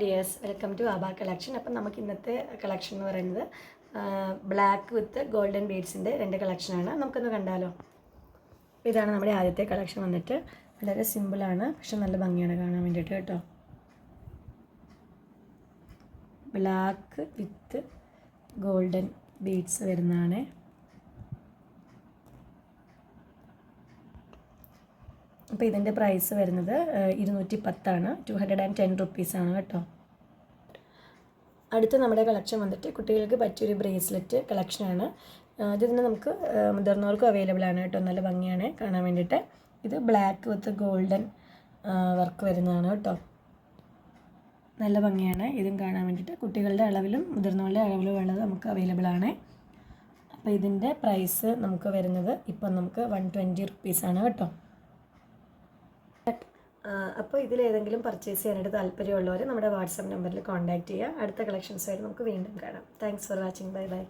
Dears, welcome to Aaba collection. അപ്പം നമുക്ക് ഇന്നത്തെ കളക്ഷൻ എന്ന് പറയുന്നത് ബ്ലാക്ക് വിത്ത് ഗോൾഡൻ ബീഡ്സിൻ്റെ 2 കളക്ഷനാണ്. നമുക്കൊന്ന് കണ്ടാലോ. ഇതാണ് നമ്മുടെ ആദ്യത്തെ കളക്ഷൻ വന്നിട്ട്. വളരെ സിമ്പിളാണ്, പക്ഷെ നല്ല ഭംഗിയാണ് കാണാൻ വേണ്ടിയിട്ട് കേട്ടോ. ബ്ലാക്ക് വിത്ത് ഗോൾഡൻ ബീഡ്സ് വരുന്നതാണ്. അപ്പോൾ ഇതിൻ്റെ പ്രൈസ് വരുന്നത് 210 210 റുപ്പീസാണ് കേട്ടോ. അടുത്ത നമ്മുടെ കളക്ഷൻ വന്നിട്ട് കുട്ടികൾക്ക് പറ്റിയൊരു ബ്രേസ്ലെറ്റ് കളക്ഷനാണ്. ഇതിന് നമുക്ക് മുതിർന്നവർക്കും അവൈലബിൾ ആണ് കേട്ടോ. നല്ല ഭംഗിയാണ് കാണാൻ വേണ്ടിയിട്ട്. ഇത് ബ്ലാക്ക് വിത്ത് ഗോൾഡൻ വർക്ക് വരുന്നതാണ് കേട്ടോ. നല്ല ഭംഗിയാണ് ഇതും കാണാൻ വേണ്ടിയിട്ട്. കുട്ടികളുടെ അളവിലും മുതിർന്നവരുടെ അളവിലും ഉള്ളത് നമുക്ക് അവൈലബിൾ ആണ്. അപ്പോൾ ഇതിൻ്റെ പ്രൈസ് നമുക്ക് വരുന്നത് ഇപ്പം നമുക്ക് 120 റുപ്പീസാണ് കേട്ടോ. അപ്പോൾ ഇതിലേതെങ്കിലും പർച്ചേസ് ചെയ്യാനായിട്ട് താല്പര്യമുള്ളവർ നമ്മുടെ വാട്സാപ്പ് നമ്പറിൽ കോൺടാക്റ്റ് ചെയ്യുക. അടുത്ത കളക്ഷൻസായിട്ട് നമുക്ക് വീണ്ടും കാണാം. Thanks for watching. Bye bye.